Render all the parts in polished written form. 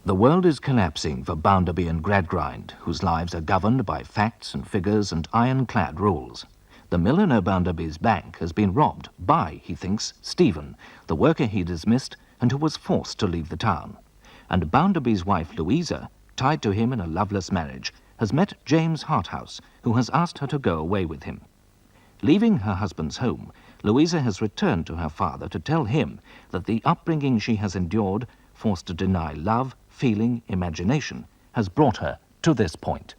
The world is collapsing for Bounderby and Gradgrind, whose lives are governed by facts and figures and ironclad rules. The milliner Bounderby's bank has been robbed by, he thinks, Stephen, the worker he dismissed and who was forced to leave the town. And Bounderby's wife, Louisa, tied to him in a loveless marriage, has met James Harthouse, who has asked her to go away with him. Leaving her husband's home, Louisa has returned to her father to tell him that the upbringing she has endured, forced to deny love, feeling, imagination, has brought her to this point.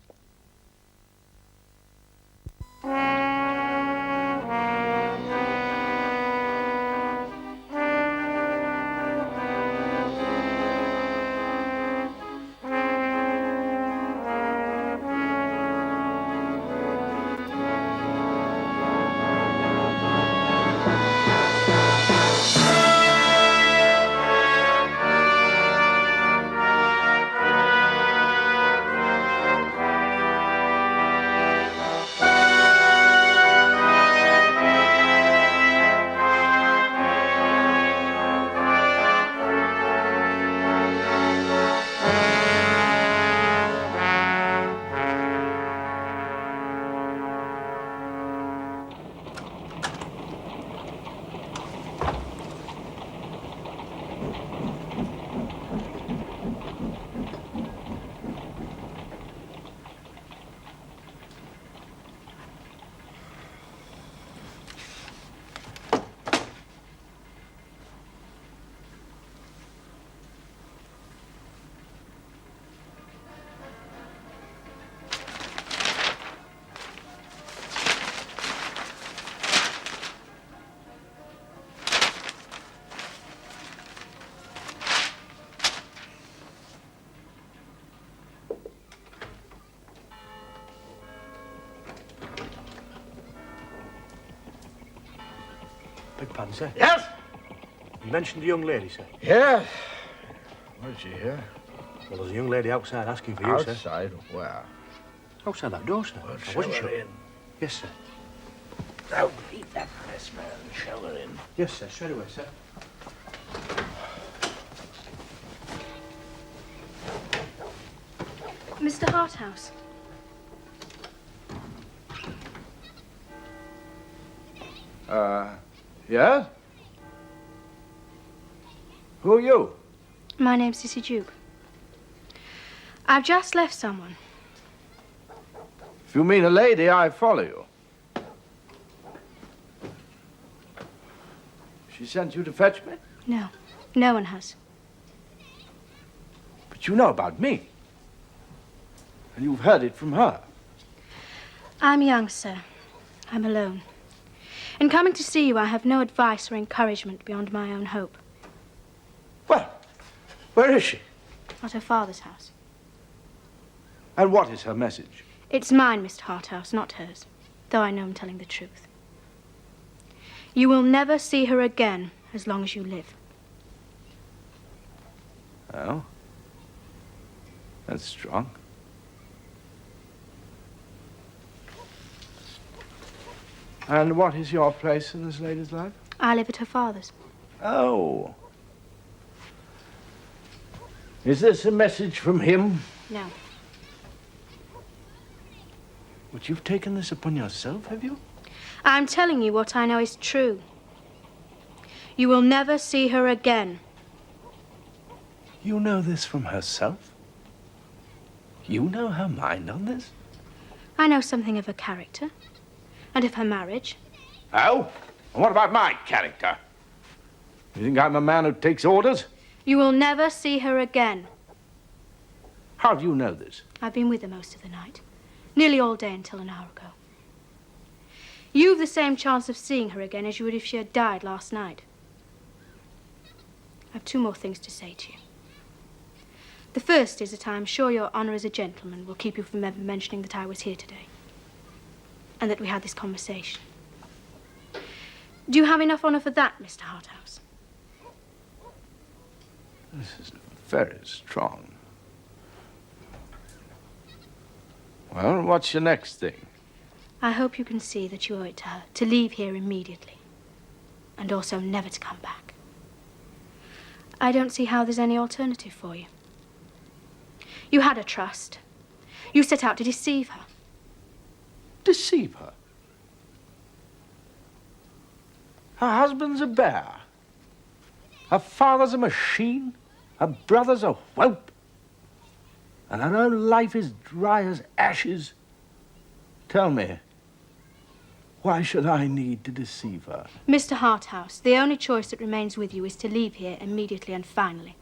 Big pardon, sir. Yes? You mentioned the young lady, sir. Yes. Where's she here? Well, there's a young lady outside asking for you, sir. Outside? Where? Outside that door, sir. Well, I wasn't show her sure. in. Yes, sir. Now, leave that mess, man. Show her in. Yes, sir. Straight away, sir. Mr. Harthouse. Yes? Who are you? My name's Sissy Duke. I've just left someone. If you mean a lady, I follow you. She sent you to fetch me? No, no one has. But you know about me. And you've heard it from her. I'm young, sir. I'm alone. In coming to see you, I have no advice or encouragement beyond my own hope. Well, where is she? At her father's house. And what is her message? It's mine, Mr. Harthouse, not hers, though I know I'm telling the truth. You will never see her again as long as you live. Oh? That's strong. And what is your place in this lady's life? I live at her father's. Oh. Is this a message from him? No. But you've taken this upon yourself, have you? I'm telling you what I know is true. You will never see her again. You know this from herself? You know her mind on this? I know something of her character and of her marriage. Oh? And what about my character? You think I'm a man who takes orders? You will never see her again. How do you know this? I've been with her most of the night, nearly all day until an hour ago. You've the same chance of seeing her again as you would if she had died last night. I have two more things to say to you. The first is that I am sure your honour as a gentleman will keep you from ever mentioning that I was here today, and that we had this conversation. Do you have enough honour for that, Mr. Harthouse? This is very strong. Well, what's your next thing? I hope you can see that you owe it to her to leave here immediately, and also never to come back. I don't see how there's any alternative for you. You had a trust. You set out to deceive her. Deceive her? Her husband's a bear. Her father's a machine. Her brother's a whelp. And her own life is dry as ashes. Tell me, why should I need to deceive her? Mr. Harthouse, the only choice that remains with you is to leave here immediately and finally.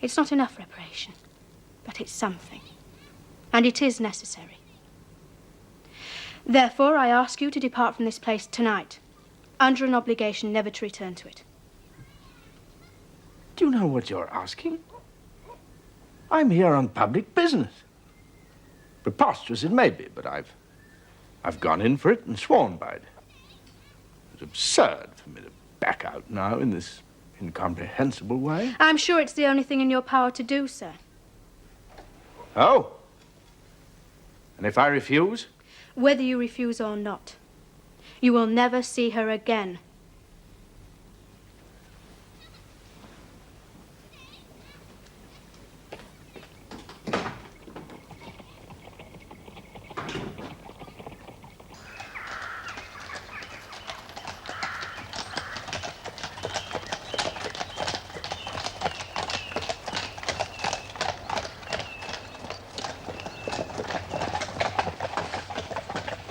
It's not enough reparation, but it's something. And it is necessary. Therefore, I ask you to depart from this place tonight, under an obligation never to return to it. Do you know what you're asking? I'm here on public business. Preposterous it may be, but I've gone in for it and sworn by it. It's absurd for me to back out now in this incomprehensible way. I'm sure it's the only thing in your power to do, sir. Oh? And if I refuse? Whether you refuse or not, you will never see her again.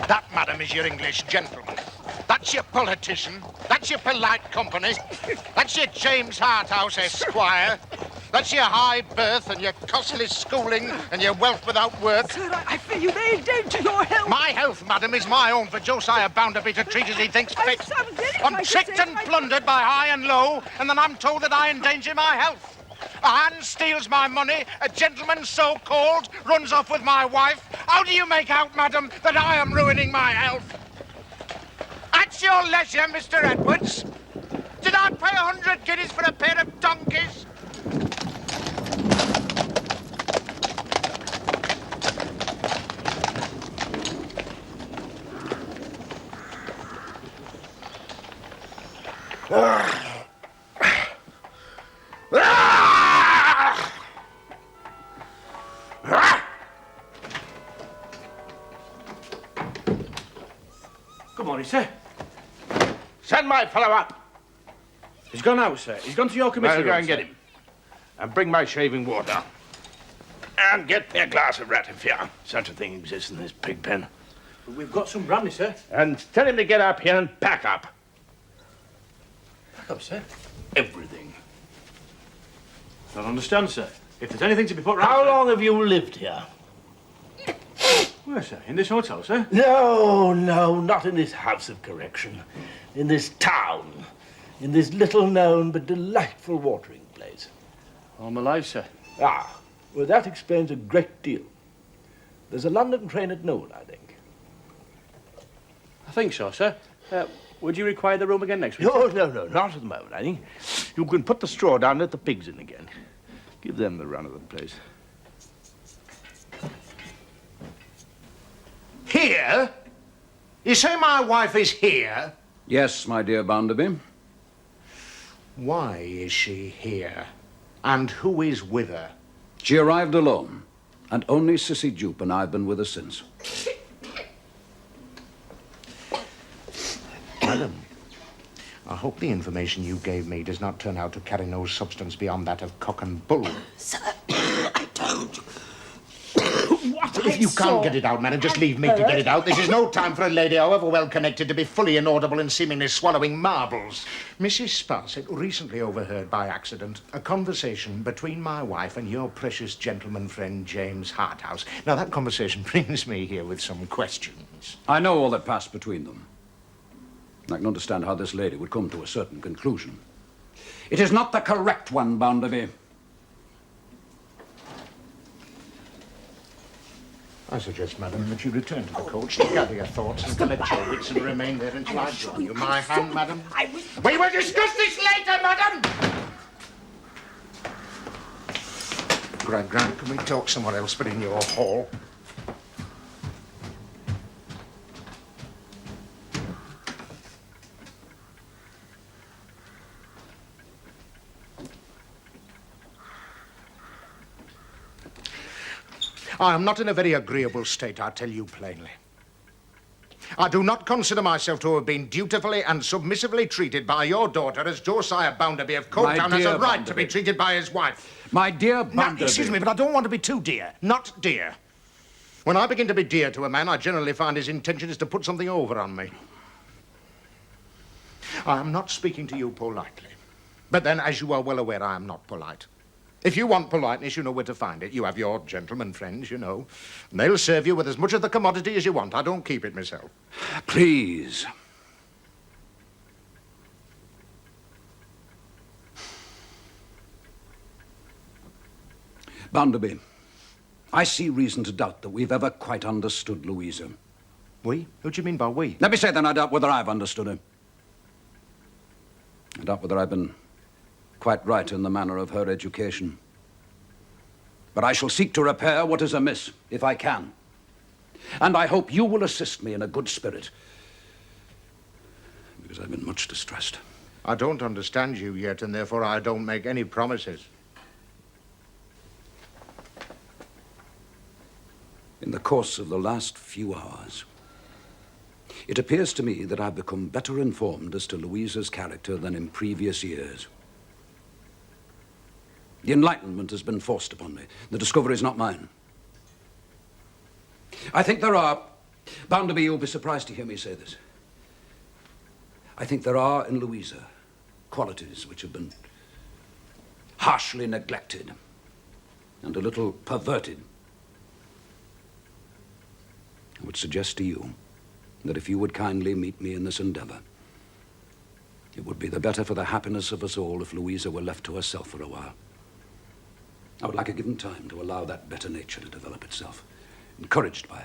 That, madam, is your English gentleman. That's your politician. That's your polite company. That's your James Harthouse, Esquire. That's your high birth and your costly schooling and your wealth without work. Sir, I fear you may endanger your health. My health, madam, is my own for Josiah Bounderby to treat as he thinks fit. I'm tricked and plundered by high and low, and then I'm told that I endanger my health. A hand steals my money, a gentleman so-called runs off with my wife. How do you make out, madam, that I am ruining my health? At your leisure, Mr. Edwards. Did I pay 100 guineas for a pair of donkeys? Good morning, sir. Send my fellow up. He's gone out, sir. He's gone to your committee I'll go room, and get sir. him. And bring my shaving water. And get me a glass of ratafia. Such a thing exists in this pig pen. We've got some brandy, sir. And tell him to get up here and pack up. Pack up, sir. Everything. Don't understand, sir. If there's anything to be put right... How long have you lived here? Where, sir? In this hotel, sir? No, not in this house of correction. In this town. In this little-known but delightful watering place. All my life, sir. Ah, well, that explains a great deal. There's a London train at noon, I think. I think so, sir. Would you require the room again next week? Oh, no, not at the moment, I think. You can put the straw down and let the pigs in again. Give them the run of the place. Here? You say my wife is here? Yes, my dear Bounderby. Why is she here? And who is with her? She arrived alone, and only Sissy Jupe and I have been with her since. Madam, I hope the information you gave me does not turn out to carry no substance beyond that of cock and bull. Sir, I don't. What If you can't get it out, madam, just leave me to get it out. This is no time for a lady, however well connected, to be fully inaudible and seemingly swallowing marbles. Mrs. Sparsit recently overheard by accident a conversation between my wife and your precious gentleman friend, James Harthouse. Now, that conversation brings me here with some questions. I know all that passed between them. I can understand how this lady would come to a certain conclusion. It is not the correct one, Bounderby. I suggest, madam, that you return to the coach to gather your thoughts and collect your wits and remain there until I join you. My hand, madam. We will discuss this later, madam! Grant, can we talk somewhere else but in your hall? I am not in a very agreeable state, I tell you plainly. I do not consider myself to have been dutifully and submissively treated by your daughter as Josiah Bounderby of Coletown has a right to be treated by his wife. My dear Bounderby. Now, excuse me, but I don't want to be too dear. Not dear. When I begin to be dear to a man, I generally find his intention is to put something over on me. I am not speaking to you politely. But then, as you are well aware, I am not polite. If you want politeness, you know where to find it. You have your gentleman friends, you know. And they'll serve you with as much of the commodity as you want. I don't keep it myself. Please. Bounderby, I see reason to doubt that we've ever quite understood Louisa. We? Who do you mean by we? Let me say then, I doubt whether I've understood her. I doubt whether I've been quite right in the manner of her education. But I shall seek to repair what is amiss, if I can. And I hope you will assist me in a good spirit, because I've been much distressed. I don't understand you yet, and therefore I don't make any promises. In the course of the last few hours, it appears to me that I've become better informed as to Louisa's character than in previous years. The enlightenment has been forced upon me. The discovery is not mine. I think there are, Bounderby, you'll be surprised to hear me say this. I think there are in Louisa qualities which have been harshly neglected and a little perverted. I would suggest to you that if you would kindly meet me in this endeavor, it would be the better for the happiness of us all if Louisa were left to herself for a while. I would like her given time to allow that better nature to develop itself, encouraged by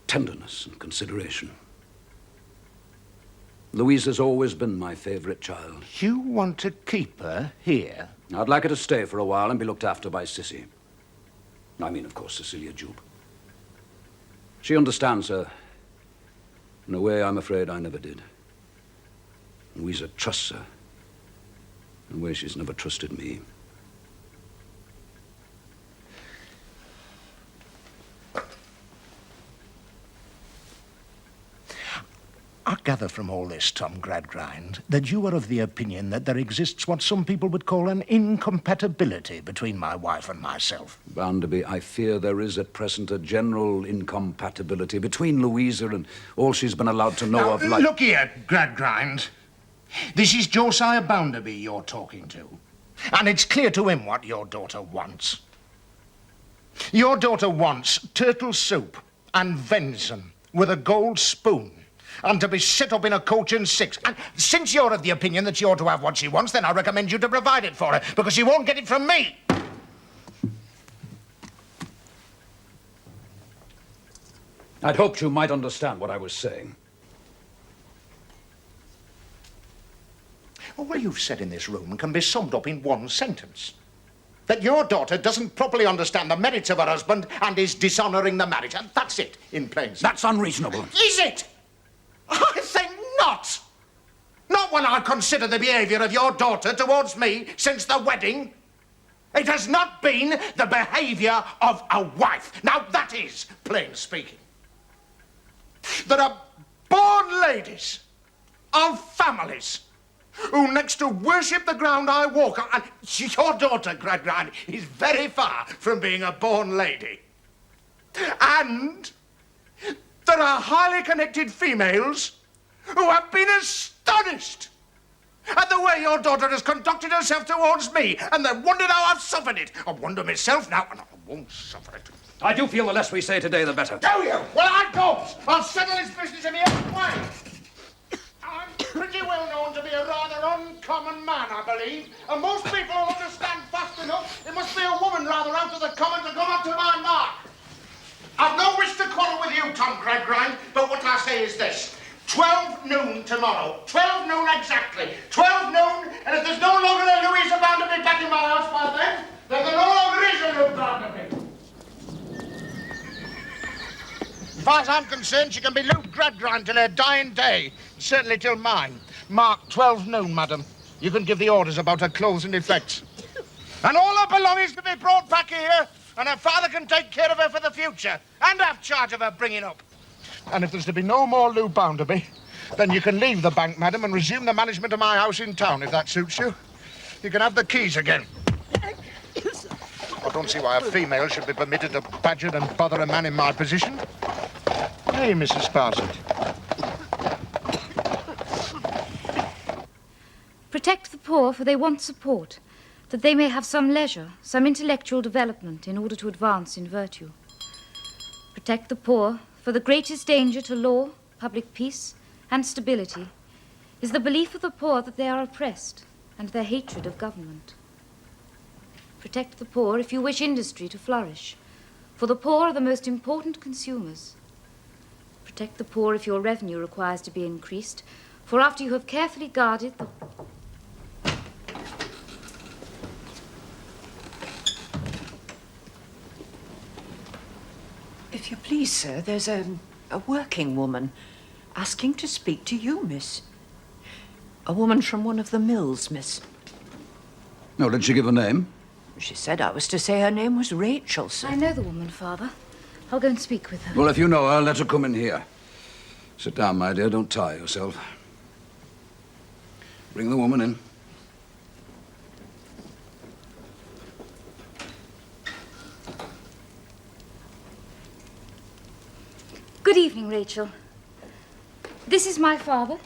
tenderness and consideration. Louisa's always been my favorite child. You want to keep her here? I'd like her to stay for a while and be looked after by Sissy. I mean, of course, Cecilia Jupe. She understands her in a way I'm afraid I never did. Louisa trusts her in a way she's never trusted me. I gather from all this, Tom Gradgrind, that you are of the opinion that there exists what some people would call an incompatibility between my wife and myself. Bounderby, I fear there is at present a general incompatibility between Louisa and all she's been allowed to know of life. Look here, Gradgrind. This is Josiah Bounderby you're talking to. And it's clear to him what your daughter wants. Your daughter wants turtle soup and venison with a gold spoon, and to be set up in a coach and six. And since you're of the opinion that she ought to have what she wants, then I recommend you to provide it for her, because she won't get it from me. I'd hoped you might understand what I was saying. All you've said in this room can be summed up in one sentence. That your daughter doesn't properly understand the merits of her husband and is dishonouring the marriage. And that's it, in plain speech. That's unreasonable. Is it? I think not. Not when I consider the behaviour of your daughter towards me since the wedding. It has not been the behaviour of a wife. Now, that is plain speaking. There are born ladies of families who next to worship the ground I walk on, and your daughter, Gradgrind, is very far from being a born lady. And there are highly connected females who have been astonished at the way your daughter has conducted herself towards me, and they wondered how I've suffered it. I wonder myself now, and I won't suffer it. I do feel the less we say today, the better. Do you? Well, I don't. I'll settle this business in my own way. I'm pretty well known to be a rather uncommon man, I believe, and most people will understand fast enough it must be a woman rather out of the common to come up to my mark. I've no wish to quarrel with you, Tom Gradgrind, but what I say is this. 12 noon tomorrow. 12 noon exactly. 12 noon, and if there's no longer a Louisa Bounderby back in my house by then there no longer is a Louisa Bounderby. As far as I'm concerned, she can be Luke Gradgrind till her dying day. Certainly till mine. Mark 12 noon, madam. You can give the orders about her clothes and effects. And all her belongings to be brought back here and her father can take care of her for the future and have charge of her bringing up. And if there's to be no more Lou Bounderby, then you can leave the bank, madam, and resume the management of my house in town, if that suits you. You can have the keys again. I don't see why a female should be permitted to badger and bother a man in my position. Hey, Mrs. Sparsit. Protect the poor, for they want support, that they may have some leisure, some intellectual development in order to advance in virtue. Protect the poor, for the greatest danger to law, public peace, and stability is the belief of the poor that they are oppressed and their hatred of government. Protect the poor if you wish industry to flourish, for the poor are the most important consumers. Protect the poor if your revenue requires to be increased, for after you have carefully guarded the... If you please, sir, there's a working woman asking to speak to you, miss. A woman from one of the mills, miss. No, did she give a name? She said I was to say her name was Rachel, sir. I know the woman, Father. I'll go and speak with her. Well, if you know her, let her come in here. Sit down, my dear. Don't tire yourself. Bring the woman in. Good evening, Rachel. This is my father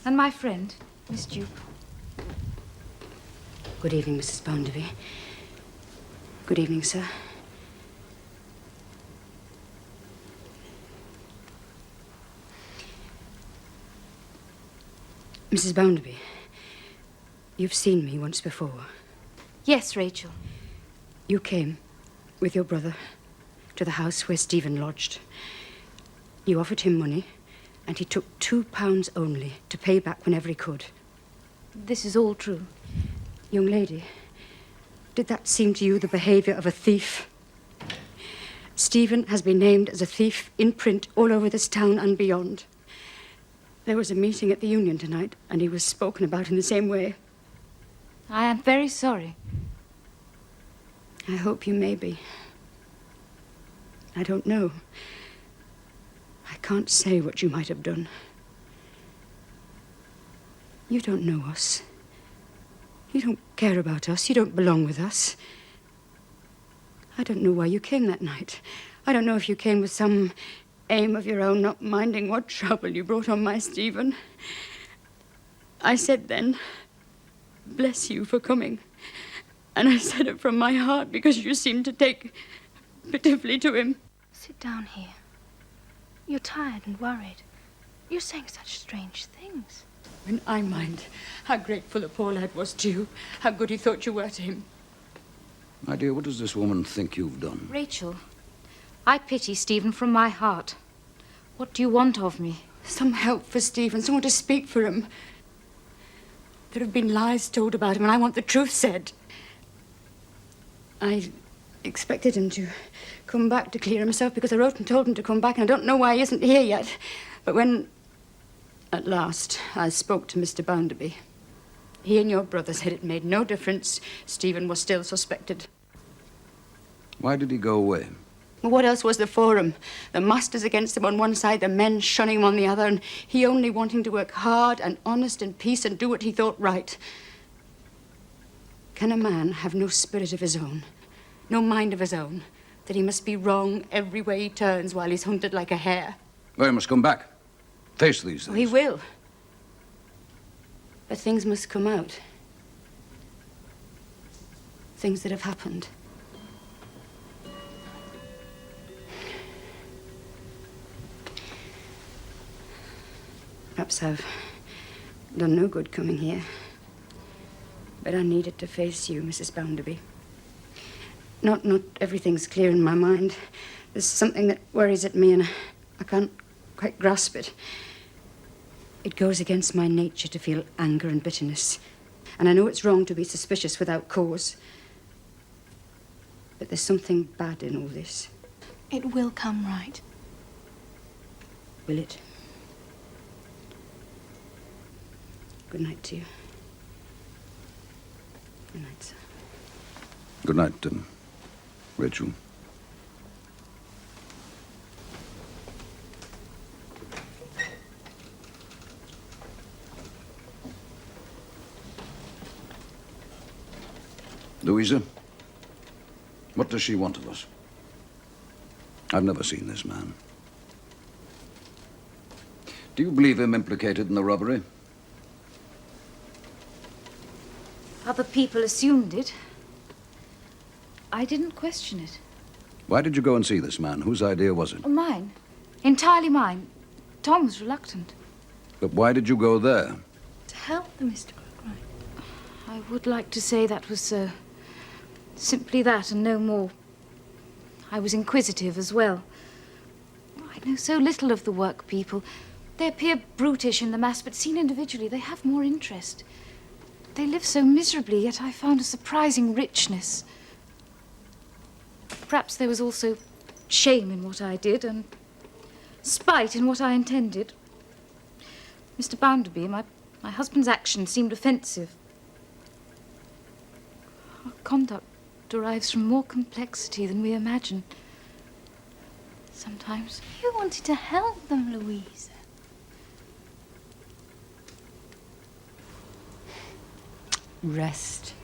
and my friend, Miss Duke. Good evening, Mrs. Bounderby. Good evening, sir. Mrs. Bounderby, you've seen me once before. Yes, Rachel. You came with your brother to the house where Stephen lodged. You offered him money, and he took £2 only to pay back whenever he could. This is all true. Young lady, did that seem to you the behavior of a thief? Stephen has been named as a thief in print all over this town and beyond. There was a meeting at the Union tonight, and he was spoken about in the same way. I am very sorry. I hope you may be. I don't know. I can't say what you might have done. You don't know us. You don't care about us. You don't belong with us. I don't know why you came that night. I don't know if you came with some aim of your own, not minding what trouble you brought on my Stephen. I said then, bless you for coming. And I said it from my heart because you seemed to take pitifully to him. Sit down here. You're tired and worried. You're saying such strange things. When I mind how grateful the poor lad was to you, how good he thought you were to him. My dear, what does this woman think you've done? Rachel, I pity Stephen from my heart. What do you want of me? Some help for Stephen, someone to speak for him. There have been lies told about him, and I want the truth said. I expected him to come back to clear himself because I wrote and told him to come back, and I don't know why he isn't here yet. But when, at last, I spoke to Mr. Bounderby, he and your brother said it made no difference. Stephen was still suspected. Why did he go away? What else was there for him? The masters against him on one side, the men shunning him on the other, and he only wanting to work hard and honest in peace and do what he thought right. Can a man have no spirit of his own, no mind of his own, that he must be wrong every way he turns while he's hunted like a hare? Well, he must come back. Face these things. Oh, he will. But things must come out. Things that have happened. Perhaps I've done no good coming here. But I needed to face you, Mrs. Bounderby. Not everything's clear in my mind. There's something that worries at me, and I can't quite grasp it. It goes against my nature to feel anger and bitterness. And I know it's wrong to be suspicious without cause. But there's something bad in all this. It will come right. Will it? Good night to you. Good night, sir. Good night, Rachel. Louisa, what does she want of us? I've never seen this man. Do you believe him implicated in the robbery? Other people assumed it. I didn't question it. Why did you go and see this man? Whose idea was it? Mine. Entirely mine. Tom was reluctant. But why did you go there? To help them, Mr. Gradgrind. I would like to say that was so. Simply that and no more. I was inquisitive as well. I know so little of the work people. They appear brutish in the mass, but seen individually, they have more interest. They live so miserably, yet I found a surprising richness. Perhaps there was also shame in what I did and spite in what I intended. Mr. Bounderby, my husband's actions seemed offensive. Our conduct derives from more complexity than we imagine. Sometimes. You wanted to help them, Louisa. Rest.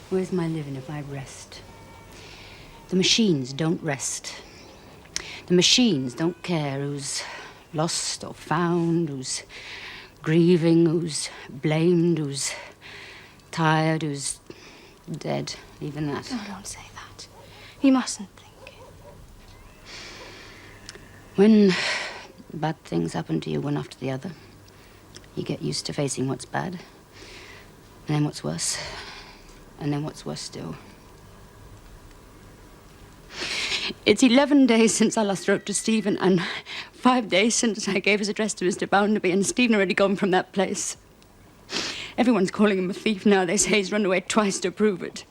Where's my living if I rest? The machines don't rest. The machines don't care who's lost or found, who's grieving, who's blamed, who's tired, who's dead, even that. Oh, don't say that. You mustn't think it. When bad things happen to you one after the other, you get used to facing what's bad, and then what's worse, and then what's worse still. It's 11 days since I last wrote to Stephen, and 5 days since I gave his address to Mr. Bounderby, and Stephen already gone from that place. Everyone's calling him a thief now. They say he's run away twice to prove it.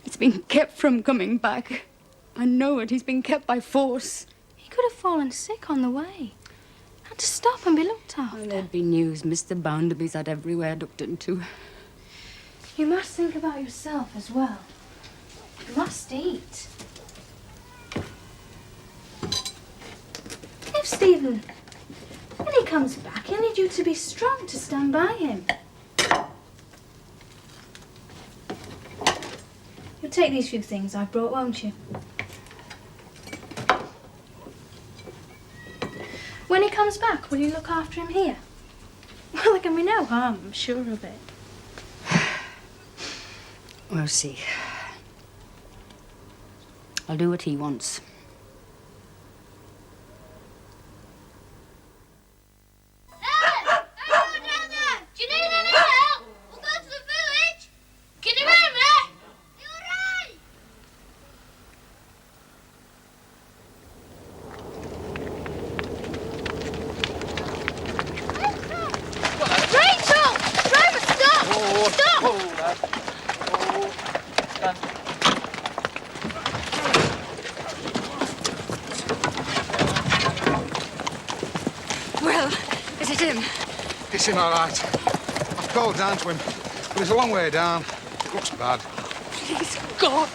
He's been kept from coming back. I know it. He's been kept by force. He could have fallen sick on the way. Had to stop and be looked after. Oh, there'd be news. Mr. Bounderby's had everywhere I looked into. You must think about yourself as well. You must eat. If Stephen, when he comes back, he'll need you to be strong to stand by him. You'll take these few things I've brought, won't you? When he comes back, will you look after him here? Well, there can be no harm, I'm sure of it. We'll see. I'll do what he wants. Do you need any help? We'll go to the village. Can you hear me? You all right? Rachel! Driver, stop! Stop! Well, is it him? It's him, all right. I've called down to him, but he's a long way down. Looks bad. Please, God.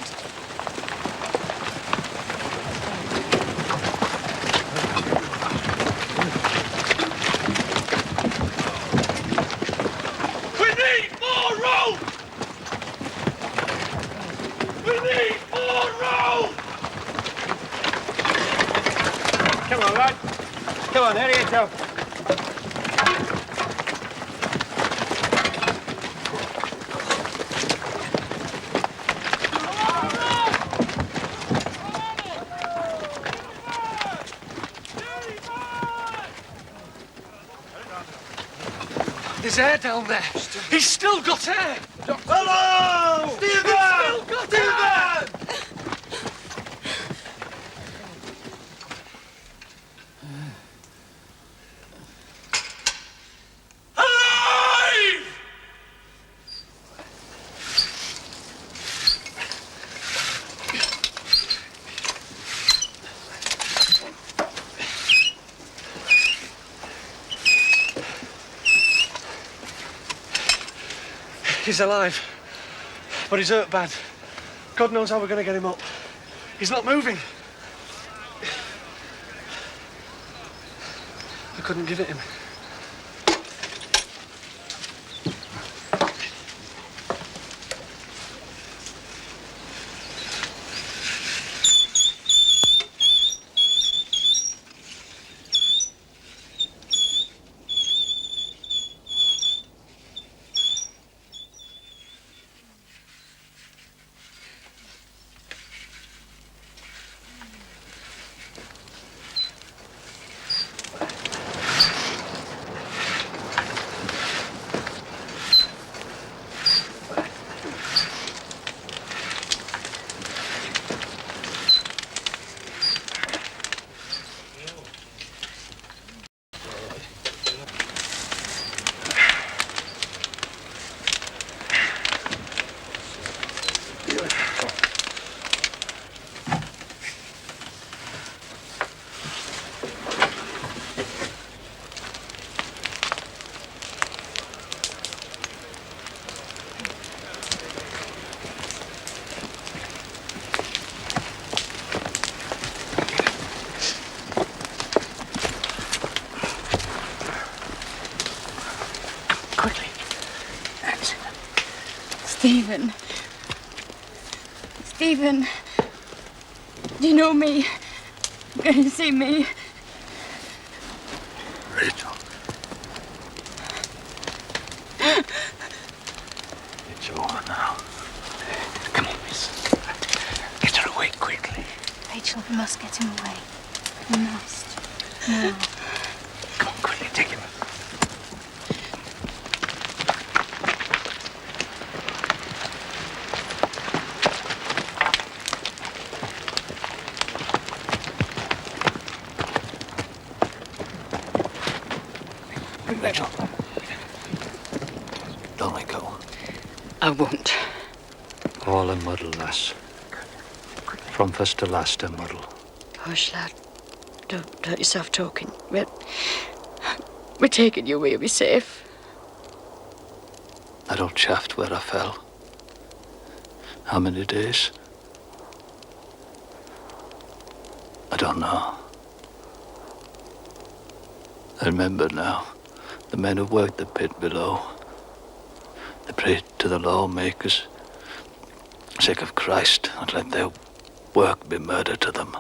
We need more rope! We need more rope! Come on, lad. Come on, hurry it up. There's air down there. He's still got air. Hello! Stephen! He's still got air! Alive! He's alive, but he's hurt bad. God knows how we're going to get him up. He's not moving. I couldn't give it him. Stephen. Stephen. Do you know me? Can you see me? Rachel. It's over now. Come on, miss. Get her away quickly. Rachel, we must get him away. We must. No. Come on, quickly, take him. Rachel. Don't let go. I won't. All a muddle, lass. From first to last a muddle. Hush, lad. Don't hurt yourself talking. We're taking you where you'll be safe. That old shaft where I fell. How many days? I don't know. I remember now. The men who worked the pit below. They prayed to the lawmakers. Sake of Christ, not let their work be murder to them.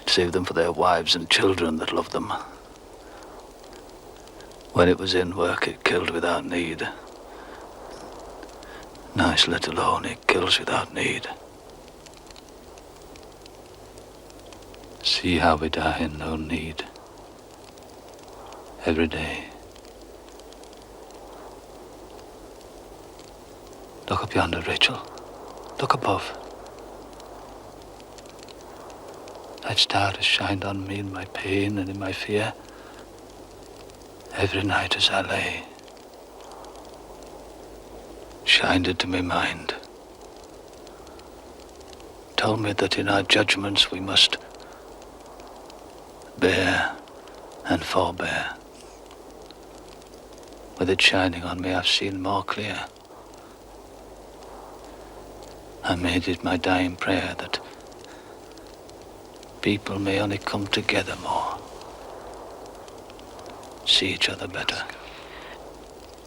Save them for their wives and children that loved them. When it was in work, it killed without need. Nice, let alone, it kills without need. See how we die in no need. Every day. Look up yonder, Rachel. Look above. That star has shined on me in my pain and in my fear. Every night as I lay. Shined into my mind. Told me that in our judgments we must bear and forbear. With it shining on me, I've seen more clear. I made it my dying prayer that people may only come together more, see each other better.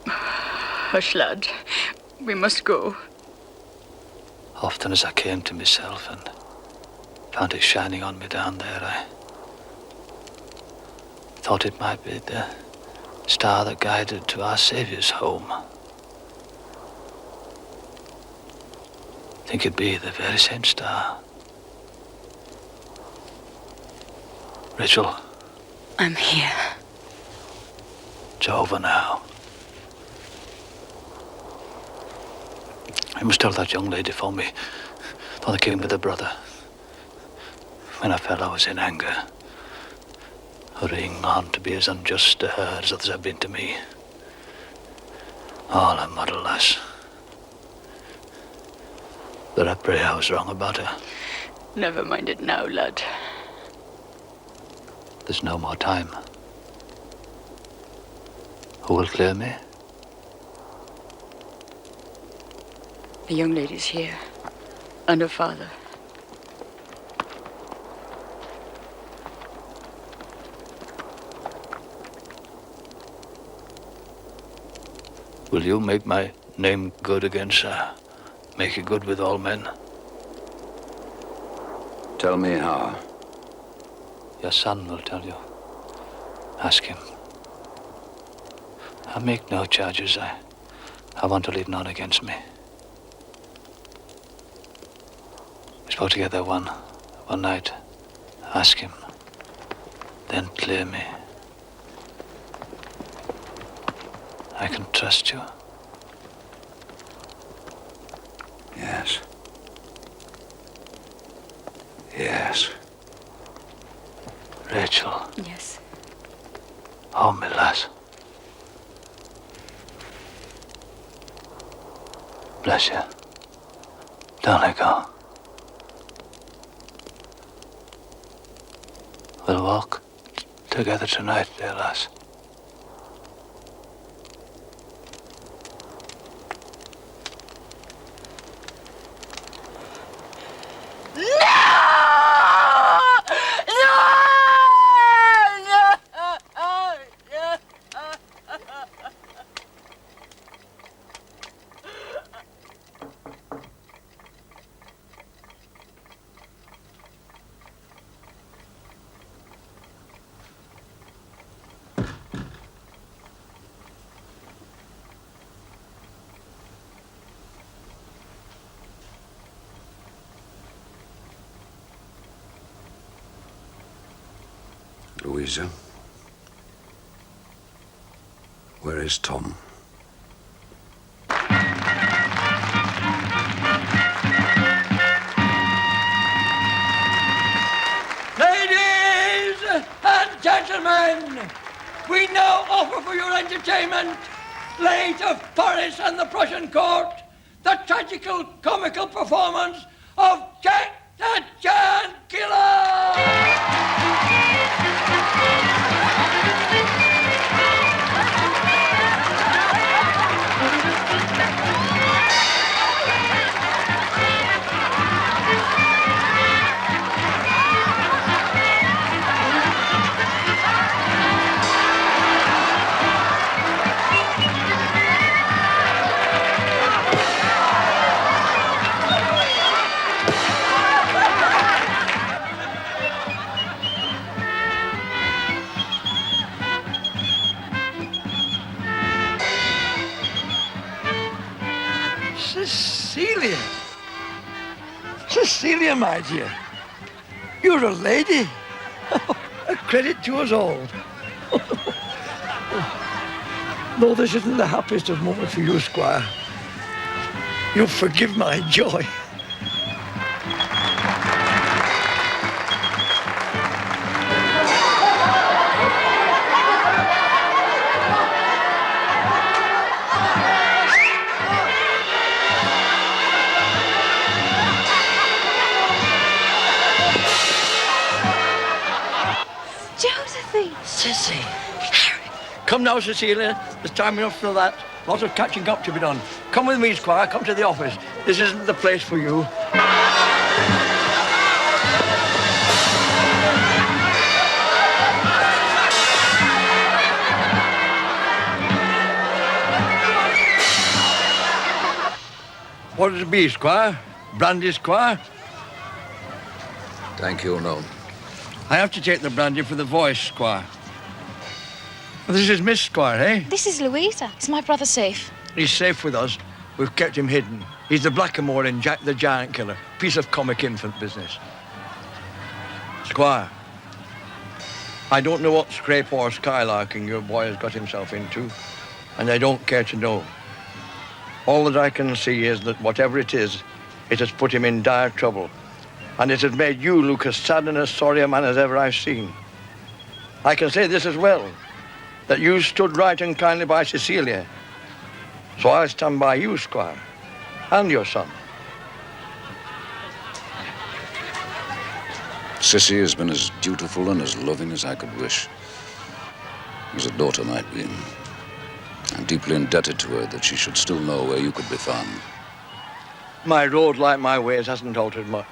Hush, lad. We must go. Often as I came to myself and found it shining on me down there, I thought it might be the star that guided to our Saviour's home. Think it'd be the very same star. Rachel. I'm here. It's over now. I must tell that young lady for me. Father came with her brother. When I fell, I was in anger, hurrying on to be as unjust to her as others have been to me. All a muddle, lass. But I pray I was wrong about her. Never mind it now, lad. There's no more time. Who will clear me? The young lady's here. And her father. Will you make my name good again, sir? Make it good with all men? Tell me how. Your son will tell you. Ask him. I make no charges. I want to leave none against me. We spoke together one night. Ask him. Then clear me. I can trust you. Yes. Yes. Rachel. Yes. Oh, my lass. Bless you. Don't let go. We'll walk together tonight, dear lass. Louisa, where is Tom? Ladies and gentlemen, we now offer for your entertainment, late of Paris and the Prussian court, the tragical comical performance of Jack the Giant Killer! Cecilia. Cecilia, my dear. You're a lady. A credit to us all. Though this isn't the happiest of moments for you, Squire, you'll forgive my joy. Sissy. Come now, Cecilia. There's time enough for that. Lots of catching up to be done. Come with me, Squire. Come to the office. This isn't the place for you. What does it be, Squire? Brandy, Squire? Thank you, no. I have to take the brandy for the voice, Squire. This is Miss Squire, eh? This is Louisa. Is my brother safe? He's safe with us. We've kept him hidden. He's the blackamoor in Jack the Giant Killer. Piece of comic infant business. Squire, I don't know what scrape or skylarking your boy has got himself into, and I don't care to know. All that I can see is that whatever it is, it has put him in dire trouble. And it has made you look as sad and as sorry a man as ever I've seen. I can say this as well, that you stood right and kindly by Cecilia. So I'll stand by you, Squire, and your son. Sissy has been as dutiful and as loving as I could wish. As a daughter might be. I'm deeply indebted to her that she should still know where you could be found. My road, like my ways, hasn't altered much.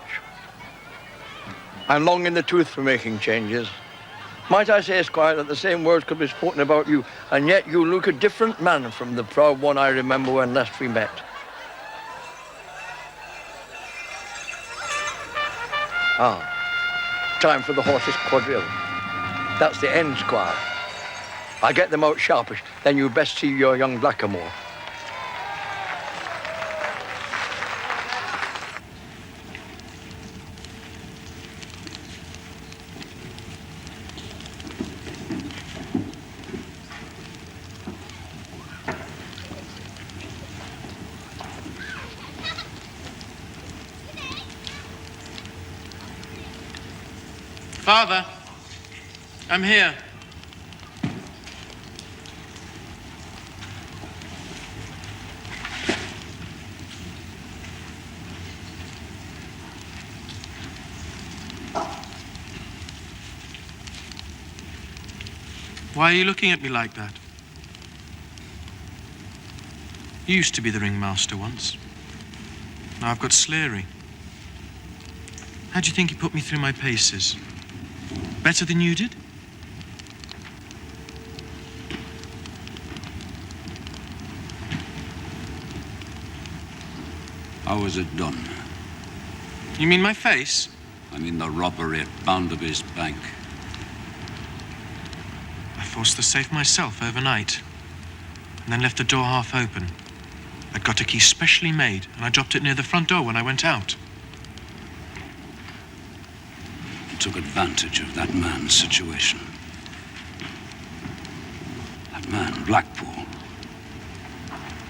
I'm long in the tooth for making changes. Might I say, Squire, that the same words could be spoken about you, and yet you look a different man from the proud one I remember when last we met. Time for the horses' quadrille. That's the end, Squire. I'll get them out sharpish, then you best see your young blackamoor. Father, I'm here. Why are you looking at me like that? You used to be the ringmaster once. Now I've got Sleary. How do you think he put me through my paces? Better than you did? How was it done? You mean my face? I mean the robbery at Bounderby's bank. I forced the safe myself overnight, and then left the door half open. I'd got a key specially made, and I dropped it near the front door when I went out. You took advantage of that man's situation. Blackpool.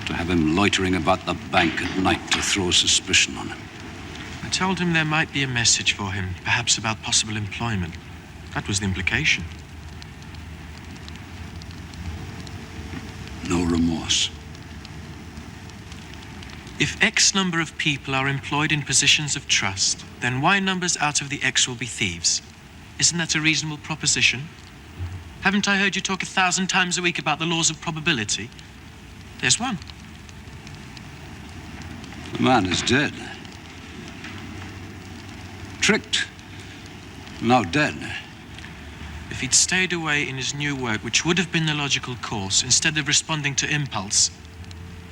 To have him loitering about the bank at night to throw suspicion on him. I told him there might be a message for him, perhaps about possible employment. That was the implication. No remorse. If X number of people are employed in positions of trust, then Y numbers out of the X will be thieves. Isn't that a reasonable proposition? Haven't I heard you talk 1,000 times a week about the laws of probability? There's one. The man is dead. Tricked. Now dead. If he'd stayed away in his new work, which would have been the logical course, instead of responding to impulse.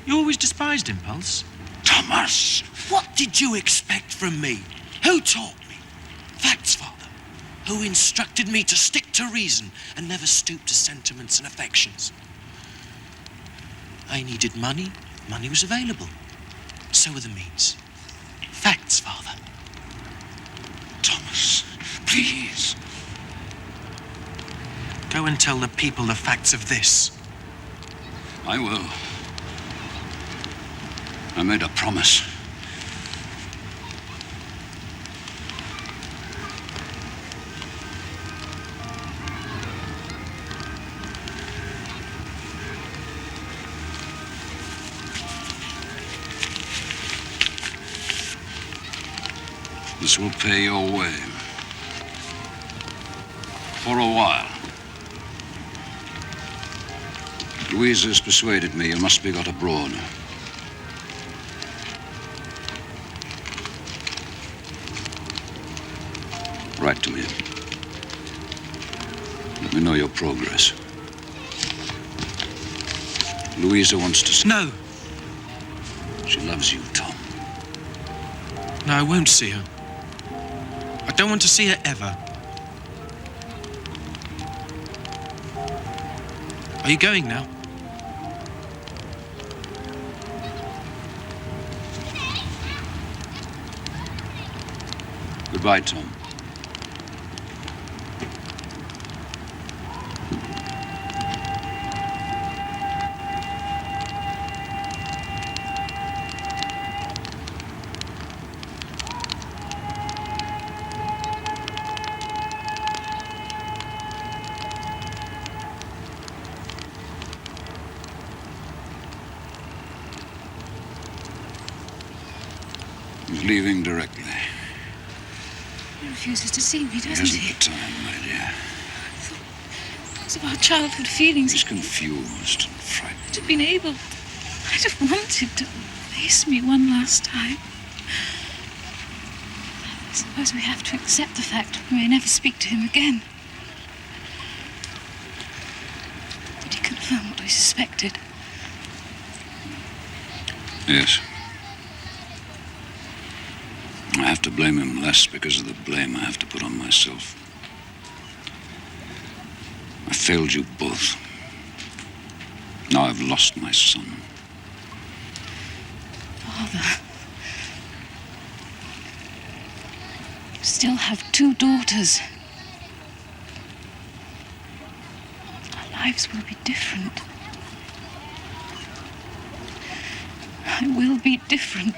You always despised impulse. Thomas, what did you expect from me? Who taught me? Facts, Father. Who instructed me to stick to reason and never stoop to sentiments and affections? I needed money. Money was available. So were the means. Facts, Father. Thomas, please. Go and tell the people the facts of this. I will. I made a promise. This will pay your way. For a while. Louise has persuaded me you must be got abroad. Write to me. Let me know your progress. Louisa wants to... No. She loves you, Tom. No, I won't see her. I don't want to see her ever. Are you going now? Goodbye, Tom. He's leaving directly. He refuses to see me, doesn't He he? hasn't the time, my dear. It's about childhood feelings. He's confused and frightened. To been able, I'd have wanted to face me one last time. I suppose we have to accept the fact we may never speak to him again. Did he confirm what we suspected? Yes. I have to blame him less because of the blame I have to put on myself. I failed you both. Now I've lost my son. Father. You still have 2 daughters. Our lives will be different. I will be different.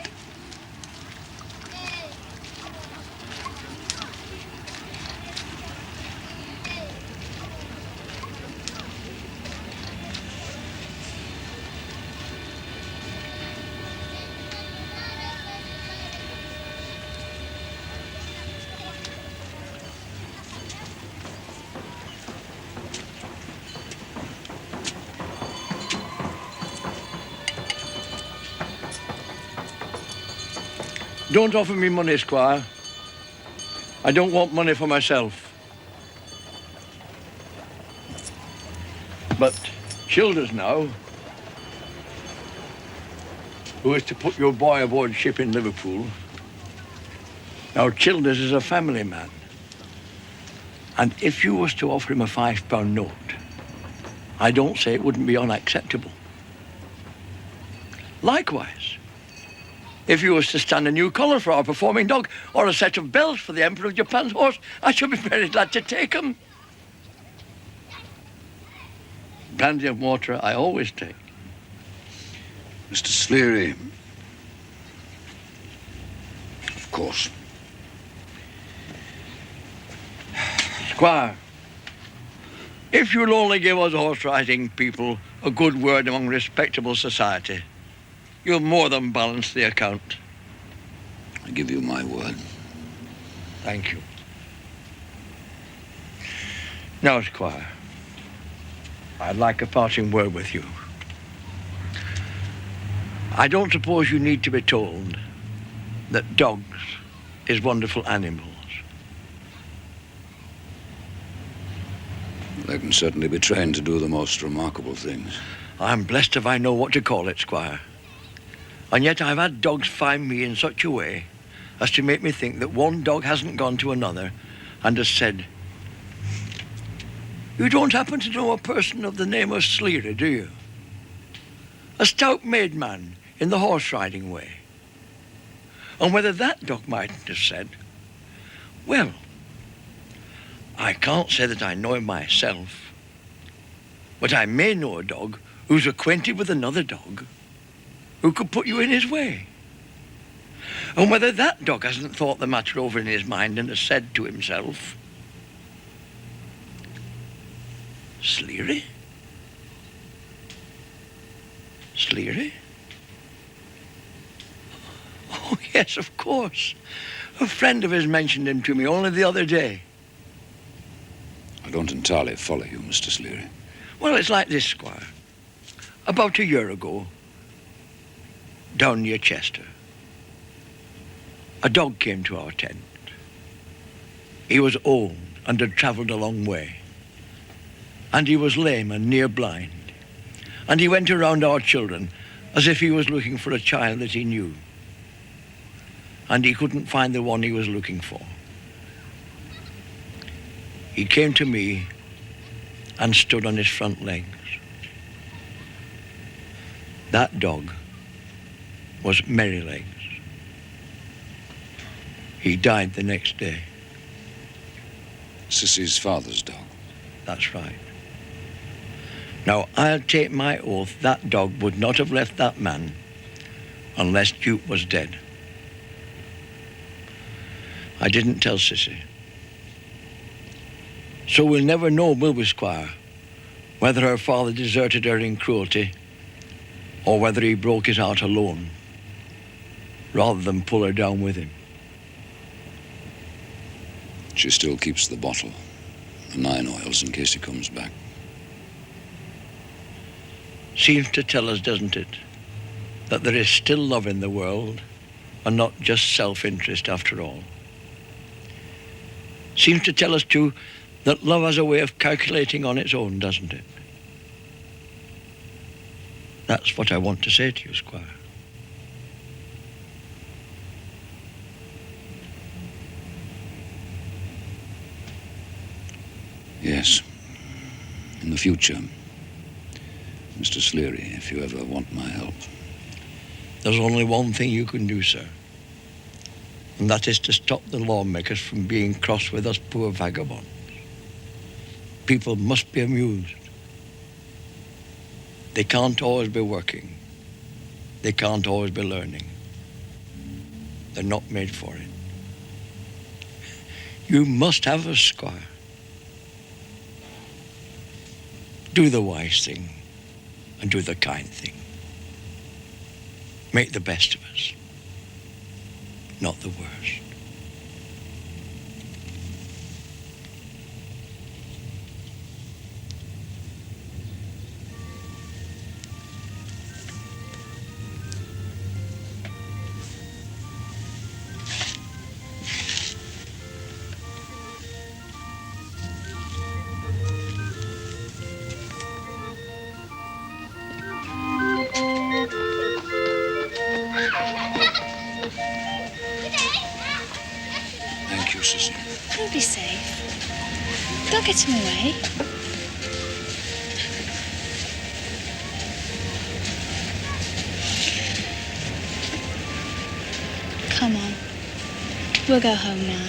Don't offer me money, Squire. I don't want money for myself. But Childers now, who is to put your boy aboard ship in Liverpool. Now, Childers is a family man. And if you was to offer him a £5 note, I don't say it wouldn't be unacceptable. Likewise, if you was to stand a new collar for our performing dog or a set of bells for the Emperor of Japan's horse, I should be very glad to take them. plenty of water I always take. Mr. Sleary. Of course. Squire, if you'll only give us horse riding people a good word among respectable society, you'll more than balance the account. I give you my word. Thank you. Now, Squire, I'd like a parting word with you. I don't suppose you need to be told that dogs is wonderful animals. They can certainly be trained to do the most remarkable things. I'm blessed if I know what to call it, Squire. And yet I've had dogs find me in such a way as to make me think that one dog hasn't gone to another and has said, "You don't happen to know a person of the name of Sleary, do you? A stout-made man in the horse-riding way." And whether that dog mightn't have said, "Well, I can't say that I know him myself, but I may know a dog who's acquainted with another dog who could put you in his way." And whether that dog hasn't thought the matter over in his mind and has said to himself, "Sleary? Sleary? Oh, yes, of course. A friend of his mentioned him to me only the other day." I don't entirely follow you, Mr. Sleary. Well, it's like this, Squire. About a year ago, down near Chester, a dog came to our tent. He was old and had travelled a long way. And he was lame and near blind. And he went around our children as if he was looking for a child that he knew. And he couldn't find the one he was looking for. He came to me and stood on his front legs. That dog was Merrylegs. He died the next day. Sissy's father's dog. That's right. Now, I'll take my oath that dog would not have left that man unless Duke was dead. I didn't tell Sissy. So we'll never know, will we, Squire, whether her father deserted her in cruelty or whether he broke his heart alone rather than pull her down with him. She still keeps the bottle, the 9 oils, in case he comes back. Seems to tell us, doesn't it, that there is still love in the world and not just self-interest after all. Seems to tell us, too, that love has a way of calculating on its own, doesn't it? That's what I want to say to you, Squire. Yes. In the future, Mr. Sleary, if you ever want my help. There's only one thing you can do, sir. And that is to stop the lawmakers from being cross with us poor vagabonds. People must be amused. They can't always be working. They can't always be learning. They're not made for it. You must have us, Squire. Do the wise thing and do the kind thing. Make the best of us, not the worst. Thank you, Sissy. He'll be safe. Don't get him away. Come on. We'll go home now.